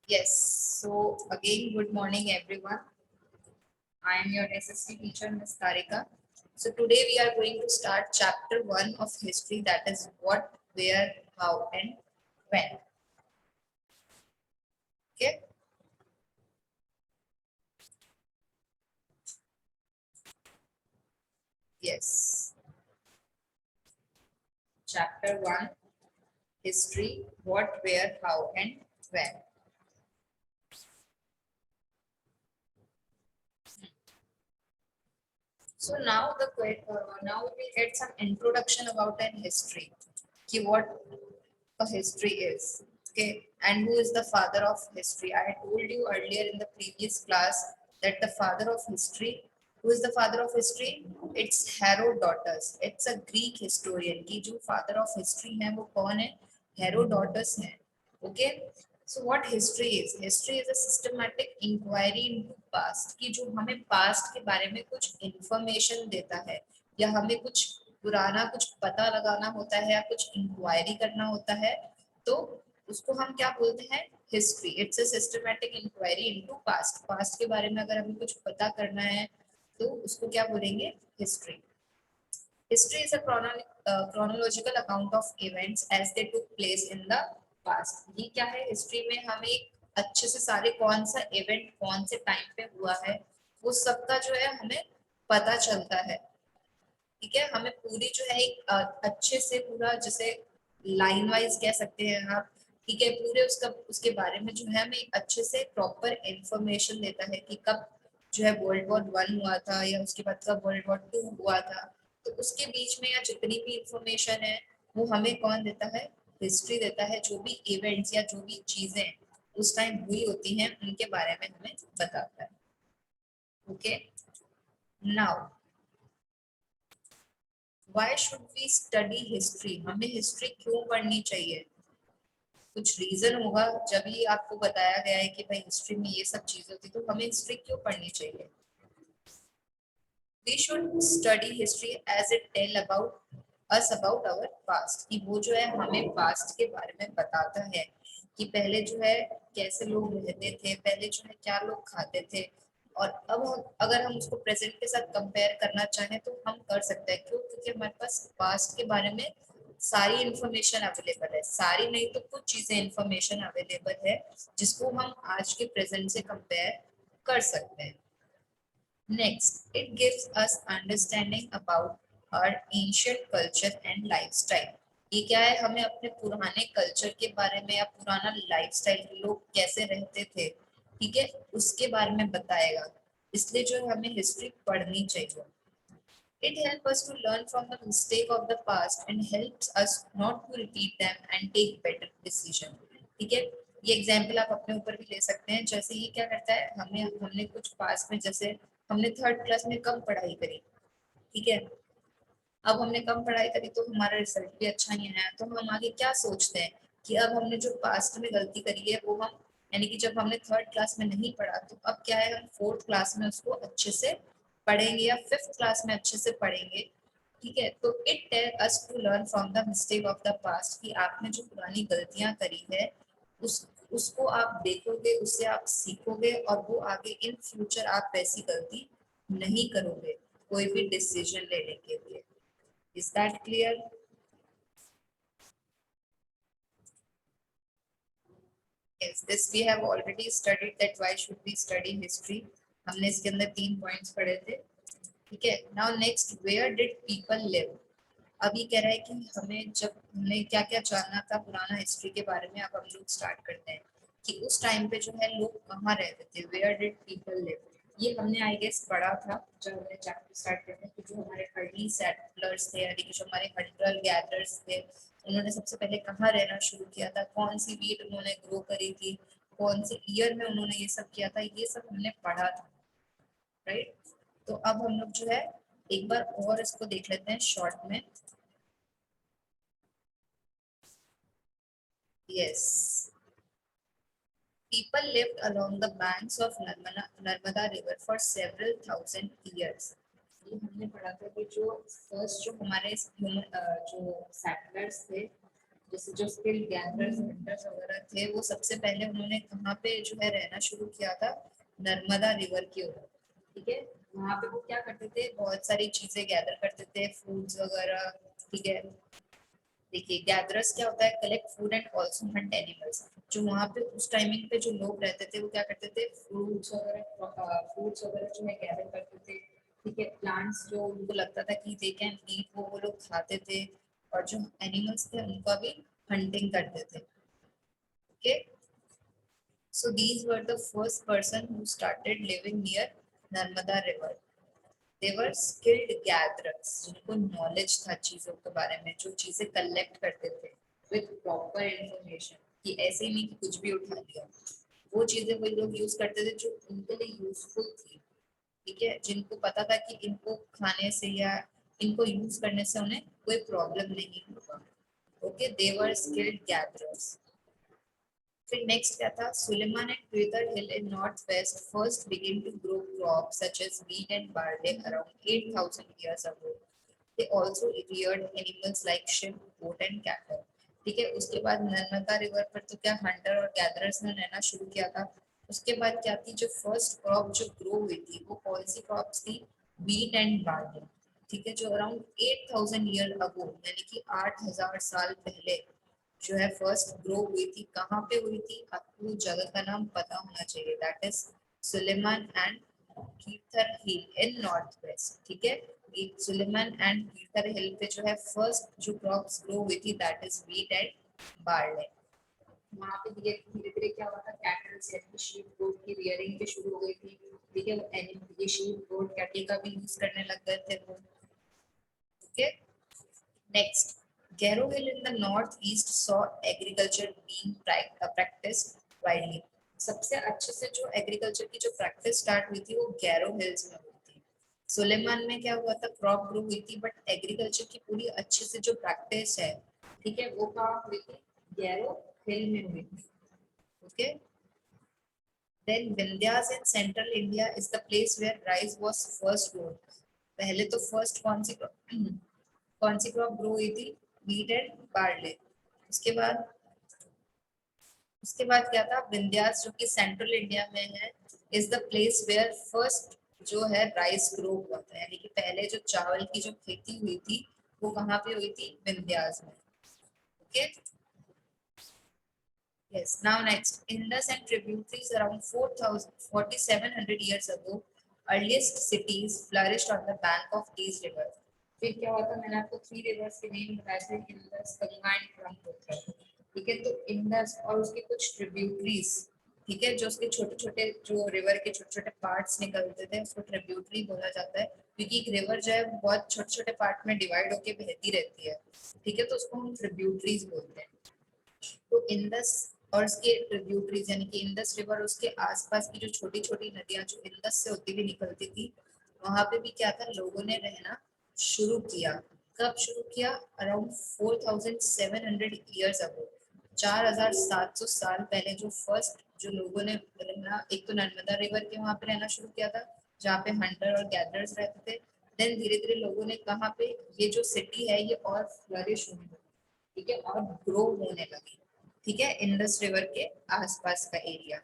Yes, so again, good morning, everyone. I am your SSC teacher, Ms. Tarika. So today we are going to start chapter 1 of history, that is what, where, how, and when. Okay, yes, chapter 1 history, what, where, how, and when. So now we get some introduction about an history. Ki what a history is. Okay, and who is the father of history? I told you earlier in the previous class that the father of history, who is the father of history? It's Herodotus. It's a Greek historian. कि जो father of history है वो कौन है? Herodotus है. Okay. So what history is? History is a systematic inquiry into past कि जो हमें past के बारे में कुछ information देता है या हमें कुछ पुराना कुछ पता लगाना होता है या कुछ इंक्वायरी करना होता है तो उसको हम क्या बोलते हैं history it's a systematic inquiry into past past के बारे में अगर हमें कुछ पता करना है तो उसको क्या बोलेंगे history history is a chronological account of events as they took place in the past ये क्या है हिस्ट्री में हमें एक अच्छे से सारे कौन सा इवेंट कौन से टाइम पे हुआ है वो सबका जो है हमें पता चलता है ठीक है हमें पूरी जो है एक अच्छे से पूरा जैसे लाइन वाइज कह सकते हैं आप ठीक है पूरे उसका उसके बारे में जो है हमें एक अच्छे से प्रॉपर इंफॉर्मेशन देता है कि कब जो है वर्ल्ड वॉर 1 हुआ था या उसके बाद कब वर्ल्ड वॉर 2 हुआ था तो उसके बीच में या जितनी भी इंफॉर्मेशन है वो हमें कौन देता है हिस्ट्री देता है जो भी इवेंट्स या जो भी चीजें उस टाइम हुई होती हैं उनके बारे में हमें बताता है okay now Why should we study history? हमें हिस्ट्री क्यों पढ़नी चाहिए कुछ रीजन होगा जब ही आपको बताया गया है कि भाई हिस्ट्री में ये सब चीजें होती तो हमें हिस्ट्री क्यों पढ़नी चाहिए We should study history as it tell about us about our past कि वो जो है हमें पास्ट के बारे में बताता है कि पहले जो है कैसे लोग रहते थे पहले जो है क्या लोग खाते थे और अब अगर हम उसको प्रेजेंट के साथ कंपेयर करना चाहें तो हम कर सकते हैं क्यों क्योंकि हमारे पास पास्ट के बारे में सारी इंफॉर्मेशन अवेलेबल है सारी नहीं तो कुछ चीजें इंफॉर्मेशन अवेलेबल है जिसको हम आज के प्रेजेंट से कंपेयर कर सकते हैं Next, it gives us understanding about our ancient culture and lifestyle. ये क्या है हमें अपने पुराने कल्चर के बारे में या पुराना लाइफस्टाइल लोग कैसे रहते थे ठीक है उसके बारे में बताएगा इसलिए जो हमें हिस्ट्री पढ़नी चाहिए It helps us to learn from the mistake of the past and helps us not to repeat them and take better decision. ठीक है ये एग्जाम्पल आप अपने ऊपर भी ले सकते हैं जैसे ये क्या करता है हमें हमने कुछ पास में जैसे हमने थर्ड क्लास में कम पढ़ाई करी ठीक है अब हमने कम पढ़ाई करी तो हमारा रिजल्ट भी अच्छा नहीं आया तो हम आगे क्या सोचते हैं कि अब हमने जो पास्ट में गलती करी है वो हम यानी कि जब हमने थर्ड क्लास में नहीं पढ़ा तो अब क्या है हम फोर्थ क्लास में उसको अच्छे से पढ़ेंगे या फिफ्थ क्लास में अच्छे से पढ़ेंगे ठीक है तो it tell us to learn from the mistake of the past कि आपने जो पुरानी गलतियां करी है उस उसको आप देखोगे उससे आप सीखोगे और वो आगे इन फ्यूचर आप वैसी गलती नहीं करोगे कोई भी डिसीजन लेने के लिए Is that clear? Yes, this we have already studied that why should we study history. हमने इसके अंदर 3 पॉइंट्स पढ़े थे ठीक है now next where did people live अभी कह रहा है कि हमें जब हमने क्या क्या जानना था पुराना हिस्ट्री के बारे में अब हम लोग स्टार्ट करते हैं कि उस टाइम पे जो है लोग कहाँ रहते थे वेयर डिड पीपल लिव ये हमने आई गेस पढ़ा था जब हमने चैप्टर स्टार्ट किया था कि जो हमारे अर्ली सेटलर्स थे यानी कि जो हमारे हंटर गैदरर्स थे उन्होंने सबसे पहले कहाँ रहना शुरू किया था कौन सी वीट उन्होंने ग्रो करी थी कौन से ईयर में उन्होंने ये सब किया था ये सब हमने पढ़ा था राइट तो अब हम लोग जो है एक बार और इसको देख लेते हैं शॉर्ट में yes People lived along the banks of Narmada River for several thousand years. ये हमने पढ़ा था कि जो फर्स्ट जो हमारे जो सेटलर्स थे जैसे जो स्किल्ड गैदरर्स हंटर्स वगैरह थे वो सबसे पहले उन्होंने कहाँ पे जो है रहना शुरू किया था, नर्मदा रिवर के ऊपर। ठीक है, वहाँ पे वो क्या करते थे, बहुत सारी चीजें गैदर करते थे, फूड्स वगैरह। ठीक है, देखिए गैदरर्स क्या होता है, collect food and also Hunt animals. जो वहाँ पे उस टाइमिंग पे जो लोग रहते थे वो क्या करते थे, फ्रूट्स वगैरह जो है गैदर करते थे। ठीक है, प्लांट्स जो उनको लगता था कि दे कैन ईट वो लोग खाते थे, और जो एनिमल्स थे उनका भी हंटिंग करते थे। Okay, so these were the first person who started living near Narmada river. They were skilled gatherers, जिनको नॉलेज था चीजों के बारे में, जो चीजें कलेक्ट करते थे विद प्रॉपर इंफॉर्मेशन, कि ऐसे ही नहीं कि कुछ भी उठा लिया। वो चीजें वही लोग यूज करते थे जो उनके लिए यूजफुल थी। ठीक है, जिनको पता था कि इनको खाने से या इनको यूज करने से उन्हें कोई प्रॉब्लम नहीं होगा। Okay, they were skilled gatherers. फिर नेक्स्ट क्या था, Suleman and Kirthar hill in north west first begin to grow crops such as wheat and barley around 8,000 years ago. They also reared animals like sheep, goat and cattle. ठीक है, उसके बाद Narmada river पर तो क्या हंटर और गैदरर्स ने रहना शुरू किया था। उसके बाद क्या थी, जो फर्स्ट क्रॉप जो ग्रो हुई थी वो कौन सी क्रॉप्स थी, wheat and barley। ठीक है, जो अराउंड 8,000 ईयर अगो, यानी कि 8,000 साल पहले जो है फर्स्ट ग्रो हुई थी। कहाँ पे हुई थी, आपको जगह का नाम पता होना चाहिए, that is Suleman and Kirthar hill in north west. ठीक है, ये सुलेमान एंड कीथर हिल पे जो है फर्स्ट जो क्रॉप्स ग्रो हुई थी that is wheat and barley. वहाँ पे धीरे धीरे धीरे क्या हुआ था, कैटल जैसे शीप गोट की रियरिंग भी शुरू हो गई थी। ठीक है, ये शीप गोट कैटल का भी यूज करने लग गए थे वो। Okay, next, Garo Hill in the northeast saw agriculture being practiced widely. सबसे अच्छे से जो एग्रीकल्चर की जो प्रैक्टिस स्टार्ट हुई थी वो गैरो हिल्स में हुई थी। सुलेमान में क्या हुआ था, क्रॉप ग्रो हुई थी, बट एग्रीकल्चर की पूरी अच्छे से जो प्रैक्टिस है, ठीक है, वो कहाँ हुई थी, गैरो हिल में हुई थी। Okay, then Vindhyas in central India is the place where rice was first grown. पहले तो फर्स्ट कौन सी क्रॉप ग्रो हुई थी, व्हीट एंड बार्ले। उसके बाद क्या था, विंध्यास जो कि सेंट्रल इंडिया में है, is the place where first जो है राइस ग्रो हुआ था। यानी कि पहले जो चावल की जो खेती हुई थी वो कहाँ पे हुई थी, विंध्यास में। Okay, yes, now next, Indus and tributaries around 4,700 years ago, earliest cities flourished on the bank of these rivers. फिर क्या हुआ था, मैंने आपको 3 रिवर्स के नेम बताए थे, इंडस, गंगा एंड ब्रह्मपुत्र। ठीक है, तो इंडस और उसके कुछ ट्रिब्यूटरीज, ठीक है, जो उसके छोटे छोटे जो रिवर के छोटे छोटे पार्ट्स निकलते थे उसको ट्रिब्यूटरी बोला जाता है, क्योंकि एक रिवर जो है बहुत छोटे छोटे पार्ट में डिवाइड होके बहती रहती है। ठीक है, तो उसको हम ट्रिब्यूटरीज बोलते हैं। तो इंडस और उसके ट्रिब्यूटरीज यानी कि इंडस रिवर, उसके आसपास की जो छोटी छोटी नदियां जो इंडस से होती हुई निकलती थी, वहां पे भी क्या था, लोगों ने रहना शुरू किया। कब शुरू किया, अराउंड 4,700 ईयर्स अगो, 4,700 साल पहले जो फर्स्ट जो लोगों ने रहना, एक तो नर्मदा रिवर के वहां पे रहना शुरू किया था जहाँ पे हंटर और गैदरर्स रहते थे। देन धीरे धीरे लोगों ने कहा पे ये जो सिटी है ये और फ्लरिश होने लगी, ठीक है, और ग्रो होने लगी। ठीक है, इंडस रिवर के आसपास का एरिया।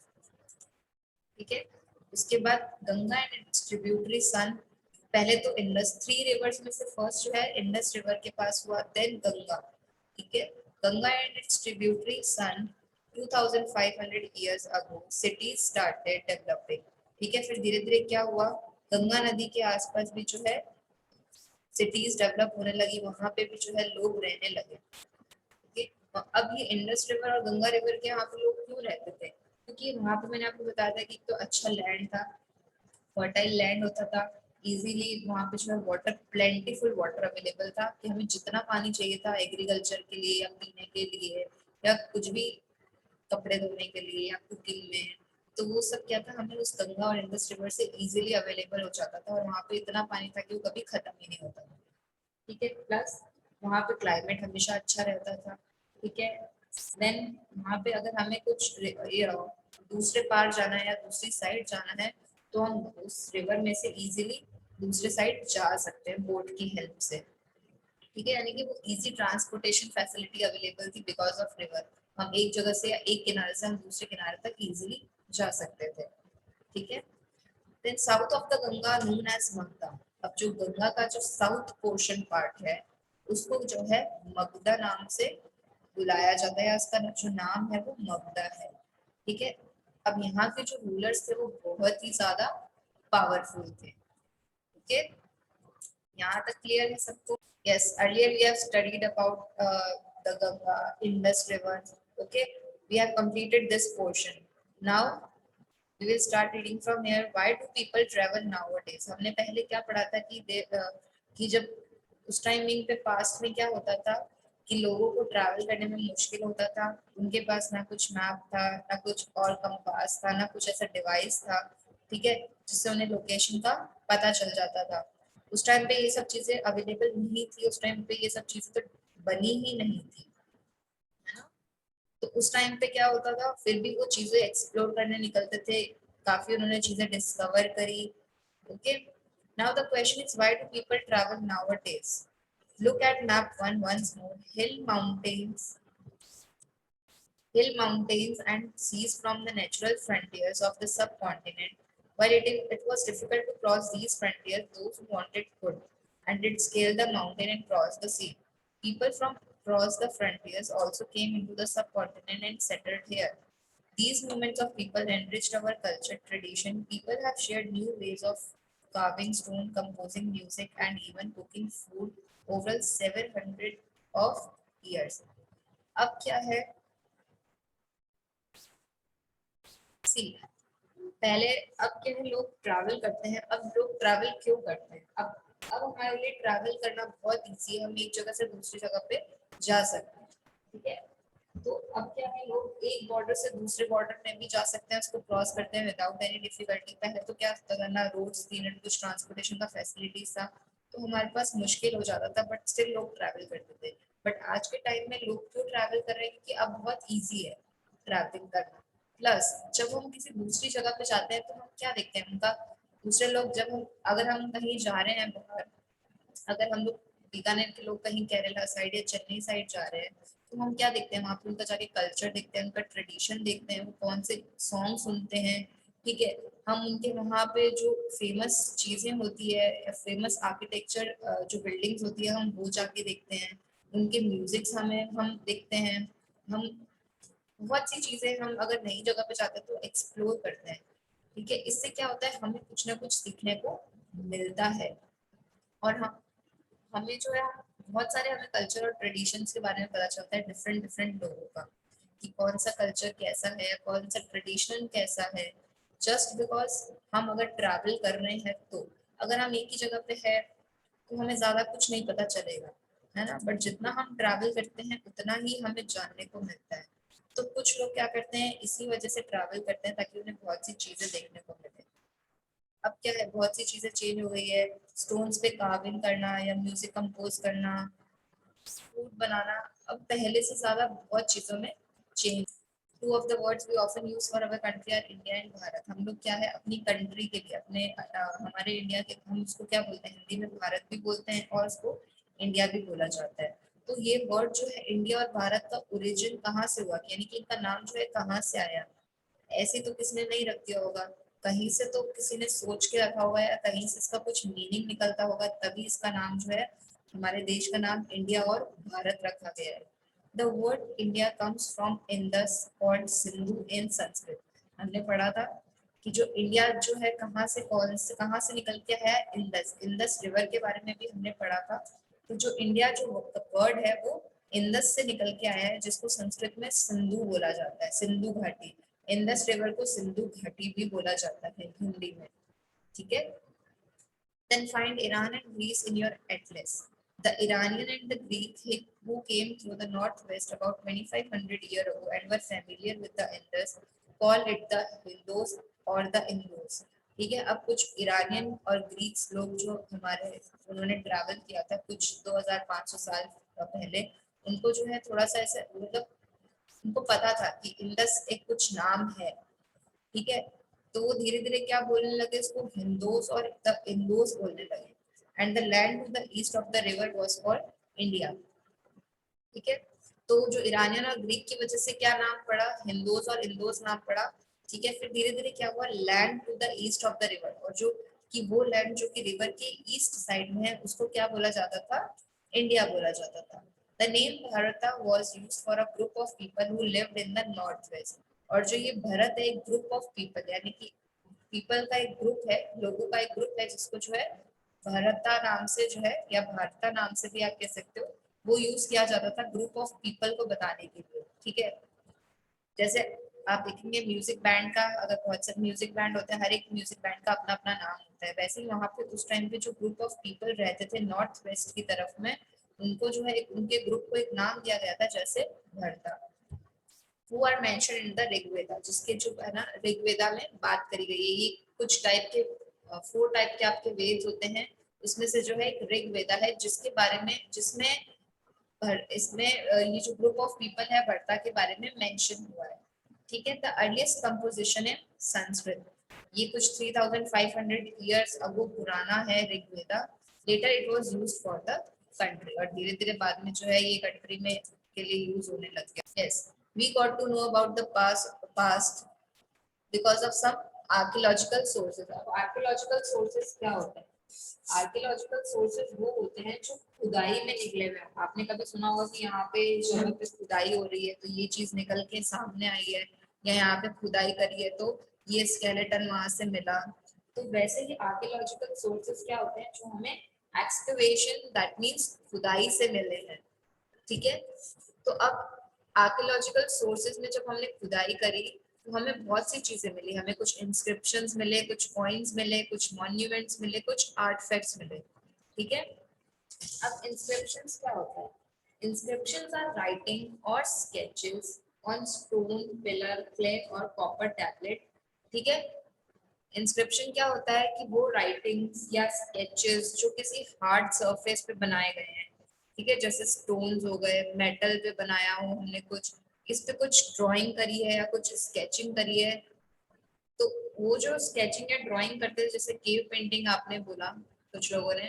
ठीक है, उसके बाद गंगा एंड इट्स ट्रिब्यूटरी सन, पहले तो इंडस, 3 रिवर्स में से फर्स्ट जो है इंडस रिवर के पास हुआ, देन गंगा। ठीक है, Ganga and its tributaries 2,500 years ago cities started developing। ठीक है, फिर धीरे धीरे क्या हुआ, गंगा नदी के आसपास भी जो है सिटीज डेवलप होने लगी, वहां पे भी जो है लोग रहने लगे। ओके, अब ये इंडस रिवर और गंगा रिवर के यहाँ पे लोग क्यों रहते थे, क्योंकि वहां पे मैंने आपको बताया था कि तो अच्छा लैंड था, फर्टाइल लैंड होता था, इजीली वहां पे जो है वाटर, प्लेंटीफुल वाटर अवेलेबल था, कि हमें जितना पानी चाहिए था एग्रीकल्चर के लिए या पीने के लिए या कुछ भी, कपड़े धोने के लिए या कुकिंग में, तो वो सब क्या था, हमें उस गंगा और इंडस रिवर से इजीली अवेलेबल हो जाता था, और वहाँ पे इतना पानी था कि वो कभी खत्म ही नहीं होता था। ठीक है, प्लस वहाँ पे क्लाइमेट हमेशा अच्छा रहता था। ठीक है, देन वहाँ पे अगर हमें कुछ दूसरे पार जाना है या दूसरी साइड जाना है, तो हम उस रिवर में से इजीली दूसरे साइड जा सकते हैं बोट की हेल्प से। ठीक है, यानी कि वो इजी ट्रांसपोर्टेशन फैसिलिटी अवेलेबल थी बिकॉज ऑफ रिवर। हम एक जगह से या एक किनारे से हम दूसरे किनारे तक इजीली जा सकते थे। ठीक है, then south of the Ganga known as Magadha. अब जो गंगा का जो साउथ पोर्शन पार्ट है उसको जो है मगधा नाम से बुलाया जाता है, उसका जो नाम है वो मगधा है। ठीक है, अब यहाँ के जो रूलर्स थे वो बहुत ही ज्यादा पावरफुल थे। ठीक है, यहाँ तक क्लियर है सबको? Yes, earlier we have studied about the Ganga Indus river. Okay, we have completed this portion. Now we will start reading from here. Why do people travel nowadays? हमने पहले क्या पढ़ा था कि जब उस टाइमिंग पे पास्ट में क्या होता था कि लोगों को ट्रैवल करने में मुश्किल होता था, उनके पास ना कुछ मैप था, ना कुछ और कंपास था, ना कुछ ऐसा डिवाइस था, ठीक है, जिससे उन्हें लोकेशन का पता चल जाता था। उस टाइम पे ये सब चीजें अवेलेबल नहीं थी, उस टाइम पे ये सब चीजें तो बनी ही नहीं थी, है ना। तो उस टाइम पे क्या होता था, फिर भी वो चीजें एक्सप्लोर करने निकलते थे, काफी उन्होंने चीजें डिस्कवर करी। Okay, now the question is why do people travel nowadays? Look at map 1 once more. Hill mountains and seas from the natural frontiers of the subcontinent. While it was difficult to cross these frontiers, those who wanted could, and did scale the mountain and cross the sea. People from across the frontiers also came into the subcontinent and settled here. These movements of people enriched our culture tradition. People have shared new ways of carving stone, composing music, and even cooking food over 700 of years. अब क्या है, सी पहले, अब क्या है, लोग travel करते हैं। अब लोग ट्रैवल क्यों करते हैं? अब हमारे लिए ट्रैवल करना बहुत इजी है, हम एक जगह से दूसरी जगह पे जा सकते हैं। ठीक है, तो अब क्या है, लोग एक बॉर्डर से दूसरे बॉर्डर में भी जा सकते हैं, उसको क्रॉस करते हैं विदाउट एनी डिफिकल्टी। पहले तो क्या था ना, रोड्स थी ना कुछ ट्रांसपोर्टेशन का फैसिलिटीज था, तो हमारे पास मुश्किल हो जाता था, बट स्टिल लोग ट्रैवल करते थे। बट आज के टाइम में लोग क्यों ट्रैवल कर रहे हैं? क्योंकि अब बहुत ईजी है ट्रैवलिंग करना। प्लस जब हम किसी दूसरी जगह पे जाते हैं तो हम क्या देखते हैं उनका, दूसरे लोग जब हम अगर हम कहीं जा रहे हैं बाहर, अगर हम लोग बीकानेर के लोग कहीं केरला साइड या चेन्नई साइड जा रहे हैं, तो हम क्या देखते हैं वहां पे, उनका जाके कल्चर देखते हैं, उनका ट्रेडिशन देखते हैं, वो कौन से सॉन्ग सुनते हैं। ठीक है, हम उनके वहाँ पे जो फेमस चीजें होती है या फेमस आर्किटेक्चर जो बिल्डिंग्स होती है हम वो जाके देखते हैं, उनके म्यूजिक्स हमें हम देखते हैं। हम बहुत सी चीजें हम अगर नई जगह पे जाते हैं तो एक्सप्लोर करते हैं। ठीक है, इससे क्या होता है, हमें कुछ ना कुछ सीखने को मिलता है। और हम हमें जो है बहुत सारे हमें कल्चर और ट्रेडिशंस के बारे में पता चलता है डिफरेंट डिफरेंट लोगों का, कि कौन सा कल्चर कैसा है, कौन सा ट्रेडिशन कैसा है। जस्ट बिकॉज हम अगर ट्रैवल कर रहे हैं तो, अगर हम एक ही जगह पे है तो हमें ज्यादा कुछ नहीं पता चलेगा, है ना। बट जितना हम ट्रैवल करते हैं उतना ही हमें जानने को मिलता है। तो कुछ लोग क्या करते हैं, इसी वजह से ट्रैवल करते हैं ताकि उन्हें बहुत सी चीजें देखने को मिले। अब क्या है, बहुत सी चीजें चेंज हो गई है, स्टोन्स पे कार्विंग करना या म्यूजिक कंपोज करना, फूड बनाना, अब पहले से ज्यादा बहुत चीजों में change. Two of the words we often use for our country are India and Bharat. हम लोग क्या है अपनी कंट्री के लिए, अपने हमारे इंडिया के, हम उसको क्या बोलते हैं, हिंदी में भारत भी बोलते हैं और उसको इंडिया भी बोला जाता है। तो ये वर्ड जो है इंडिया और भारत का ओरिजिन कहाँ से हुआ, यानी कि इनका नाम जो है कहाँ से आया? ऐसे तो किसी ने नहीं रख दिया होगा, कहीं से तो किसी ने सोच के रखा होगा या कहीं से इसका कुछ मीनिंग निकलता होगा, तभी इसका नाम जो है, हमारे देश का नाम इंडिया और भारत रखा गया है। The word India comes from Indus और सिंधु इन संस्कृत। हमने पढ़ा था कि जो इंडिया जो है कहाँ से निकल के है, इंडस, इंडस रिवर के बारे में भी हमने पढ़ा था। तो जो इंडिया जो वर्ड है वो इंडस से निकल के आया है, जिसको संस्कृत में सिंधु बोला जाता है, सिंधु घाटी। इंडस रिवर को सिंधु घाटी भी बोला जाता है हिंदी में। ठीक है, then find Iran and Greece in your atlas. The Iranian and the Greek who came through the northwest about 2500 years ago and were familiar with the Indus called it the Hindos or the Indus. ठीक है, अब कुछ Iranian और Greeks लोग जो हमारे, उन्होंने travel किया था कुछ 2500 साल पहले, उनको जो है थोड़ा सा ऐसे मतलब उनको पता था कि इंडस एक कुछ नाम है। ठीक है, तो वो धीरे धीरे क्या बोलने लगे, इसको हिंदोस और द इंडोस बोलने लगे। And the land to the east of the river was called India. ठीक है, तो जो ईरानियन और ग्रीक की वजह से क्या नाम पड़ा, हिंदूज और इंदोस नाम पड़ा। ठीक है, फिर धीरे धीरे क्या हुआ, land to the east of the river, और जो कि वो लैंड जो कि रिवर के ईस्ट साइड में है उसको क्या बोला जाता था, इंडिया बोला जाता था। द नेम भारता was used for a group of people who lived in the north west. और जो ये भारत है एक ग्रुप ऑफ पीपल, यानी कि पीपल का एक ग्रुप है, लोगों का एक ग्रुप है जिसको जो है भारता नाम से जो है, या भारता नाम से भी आप कह सकते हो, वो यूज किया जाता था ग्रुप ऑफ पीपल को बताने के लिए। ठीक है, जैसे आप देखेंगे म्यूजिक बैंड का, अगर बहुत सारे म्यूजिक बैंड होते हैं, हर एक म्यूजिक बैंड का अपना अपना नाम होता है, वैसे ही वहाँ पे उस टाइम पे जो ग्रुप ऑफ पीपल रहते थे नॉर्थ वेस्ट की तरफ में, उनको जो है उनके ग्रुप को एक नाम दिया गया था, जैसे Bharata. Who are mention in the Rigveda, जिसके जो है ना ऋग्वेदा में बात करी गई है। ये कुछ टाइप के 4 टाइप के आपके वेद होते हैं, उसमें से जो है एक ऋग्वेदा है जिसके बारे में, जिसमें इसमें ये जो ग्रुप ऑफ पीपल है वर्ता के बारे में मेंशन हुआ है। ठीक है, द अर्लीस्ट कंपोजिशन है संस्कृत, ये कुछ 3500 इयर्स अगो पुराना है Rigveda. Later it was used for the country, और धीरे धीरे बाद में जो है ये कंट्री में के लिए यूज होने लग गया। Yes, we got to know about the past because of some archaeological sources. अब आर्कियोलॉजिकल सोर्सेज क्या होते हैं, आर्कियोलॉजिकल सोर्सेज वो होते हैं जो खुदाई में निकले हुए हैं। आपने कभी सुना होगा कि यहाँ पे जगह पे खुदाई हो रही है तो ये चीज निकल के सामने आई है, या यहाँ पे खुदाई करी है तो ये स्केलेटन वहां से मिला। तो वैसे ही आर्कियोलॉजिकल सोर्सेज क्या होते हैं, जो हमें एक्सकवेशन दैट मींस खुदाई से मिले हैं। ठीक है, तो अब आर्कियोलॉजिकल सोर्सेज में जब हमने खुदाई करी तो हमें बहुत सी चीजें मिली, हमें कुछ इंस्क्रिप्शंस मिले, कुछ कॉइन्स मिले, कुछ मॉन्यूमेंट्स मिले, कुछ आर्टिफैक्ट्स मिले। ठीक है, अब इंस्क्रिप्शंस क्या होता है, इंस्क्रिप्शंस आर राइटिंग और sketches on stone, pillar, clay और कॉपर टैबलेट। ठीक है, इंस्क्रिप्शन क्या होता है कि वो राइटिंग्स या स्केचेस जो किसी हार्ड सरफेस पे बनाए गए हैं। ठीक है, जैसे स्टोन्स हो गए, मेटल पे बनाया हो हमने कुछ, इस पे कुछ ड्राइंग करी है या कुछ स्केचिंग करी है। तो वो जो स्केचिंग या ड्राइंग करते हैं, जैसे केव पेंटिंग आपने बोला कुछ लोगों ने,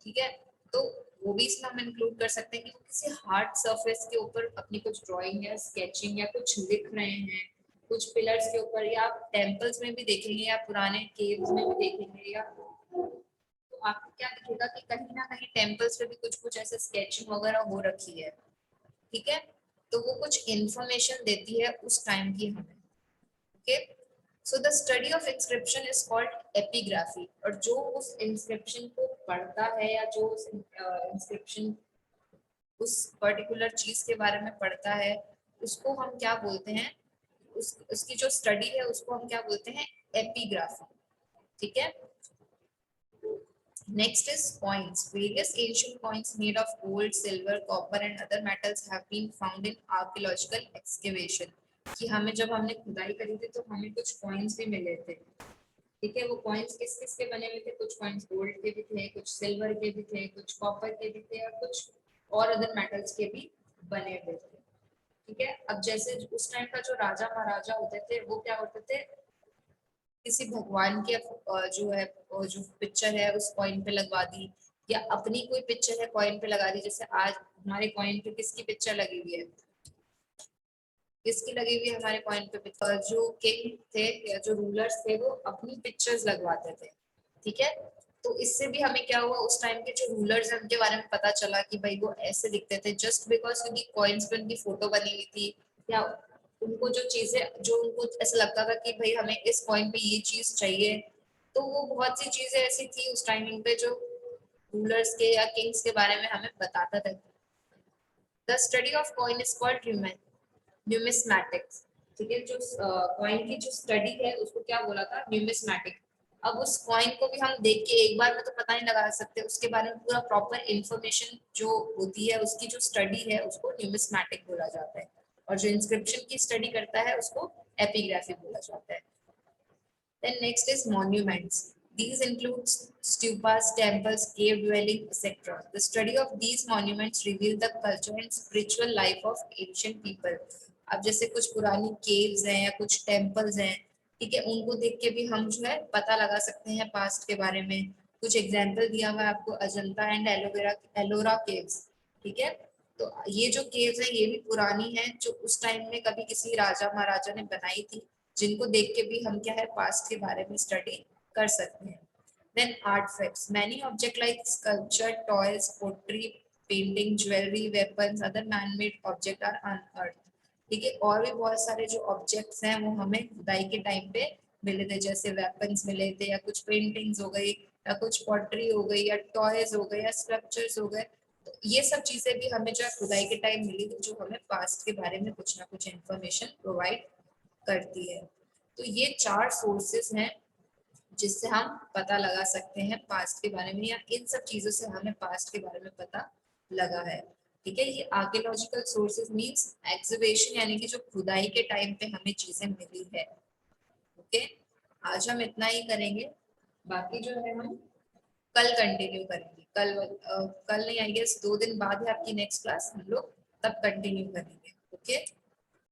ठीक है, तो वो भी इसमें हम इंक्लूड कर सकते हैं कि वो किसी हार्ड सरफेस के ऊपर अपनी कुछ ड्राइंग या स्केचिंग या कुछ लिख रहे हैं, कुछ पिलर्स के ऊपर, या आप टेम्पल्स में भी देखेंगे या पुराने केव्स में भी देखेंगे, या तो आपको क्या दिखेगा कि कहीं ना कहीं टेम्पल्स पे भी कुछ कुछ ऐसे स्केचिंग वगैरह हो रखी है। ठीक है, तो वो कुछ इंफॉर्मेशन देती है उस टाइम की हमें। Okay, so the study of inscription is called epigraphy, और जो उस इंस्क्रिप्शन को पढ़ता है या जो उस इंस्क्रिप्शन उस पर्टिकुलर चीज के बारे में पढ़ता है, उसको हम क्या बोलते हैं, उसकी जो स्टडी है उसको हम क्या बोलते हैं, एपिग्राफी। ठीक है, next is coins. Various ancient coins made of gold, silver, copper and other metals have been found in archaeological excavation. कि हमें जब हमने खुदाई करी थी तो हमें कुछ कॉइन्स भी मिले थे। ठीक है, वो कॉइन्स किस किस के बने हुए थे, कुछ कॉइन्स गोल्ड के भी थे, कुछ सिल्वर के भी थे, कुछ कॉपर के भी थे, और कुछ और अदर मेटल्स के भी बने हुए थे। ठीक है, अब जैसे उस टाइम का जो राजा महाराजा होते थे वो क्या होते थे, किसी भगवान के जो है जो पिक्चर है उस कॉइन पे लगवा दी, या अपनी कोई पिक्चर है कॉइन पे लगा दी। जैसे आज हमारे कॉइन पे किसकी पिक्चर लगी हुई है, किसकी लगी हुई है हमारे कॉइन पे पिक्चर, जो किंग थे या जो रूलर्स थे वो अपनी पिक्चर्स लगवाते थे। ठीक है, तो इससे भी हमें क्या हुआ, उस टाइम के जो रूलर्स हैं उनके बारे में पता चला कि भाई वो ऐसे दिखते थे जस्ट बिकॉज उनकी कॉइन्स पे उनकी फोटो बनी हुई थी, या उनको जो चीजें, जो उनको ऐसा लगता था कि भाई हमें इस कॉइन पे ये चीज चाहिए। तो वो बहुत सी चीजें ऐसी थी उस टाइमिंग पे जो रूलर्स के या किंग्स के बारे में हमें बताता था। The study of coin is called numismatics. ठीक है, जो कॉइन की जो स्टडी है उसको क्या बोला था, न्यूमिस्मैटिक। अब उस कॉइन को भी हम देख के एक बार में तो पता नहीं लगा सकते, उसके बारे में पूरा प्रॉपर इंफॉर्मेशन जो होती है उसकी जो स्टडी है उसको न्यूमिस्मैटिक बोला जाता है, और जो इंस्क्रिप्शन की स्टडी करता है उसको एपिग्राफी बोला जाता है। Then next is monuments. These include stupas, temples, cave dwelling, etc. The study of these monuments reveal the culture and spiritual life of ancient people. अब जैसे कुछ पुरानी caves हैं या कुछ temples हैं, ठीक है, उनको देख के भी हम जो है पता लगा सकते हैं पास्ट के बारे में। कुछ एग्जाम्पल दिया हुआ है आपको, अजंता एंड एलोरा केव्स। ठीक है। तो ये जो केव्स है ये भी पुरानी है, जो उस टाइम में कभी किसी राजा महाराजा ने बनाई थी, जिनको देख के भी हम क्या है पास्ट के बारे में स्टडी कर सकते हैं। Then artifacts, many objects like sculpture, toys, pottery, painting, jewelry, weapons, other man-made objects are unearthed. ठीक है, और भी बहुत सारे जो ऑब्जेक्ट्स हैं वो हमें खुदाई के टाइम पे मिले थे, जैसे वेपन्स मिले थे, या कुछ पेंटिंग्स हो गई, या कुछ पॉटरी हो गई, या टॉयज हो गए, या स्कल्पचर्स हो गए। तो ये सब चीजें भी हमें जो है खुदाई के टाइम मिली थी, जो हमें पास्ट के बारे में कुछ ना कुछ इन्फॉर्मेशन प्रोवाइड करती है। तो ये 4 सोर्सेस हैं जिससे हम पता लगा सकते हैं पास्ट के बारे में, या इन सब चीजों से हमें पास्ट के बारे में पता लगा है। ठीक है, ये आर्कियोलॉजिकल सोर्सेज मींस एक्सकवेशन, यानी कि जो खुदाई के टाइम पे हमें चीजें मिली है। ओके, आज हम इतना ही करेंगे, बाकी जो है हम कल कंटिन्यू करेंगे। कल नहीं, आई गेस 2 दिन बाद है आपकी नेक्स्ट क्लास, हम लोग तब कंटिन्यू करेंगे। ओके।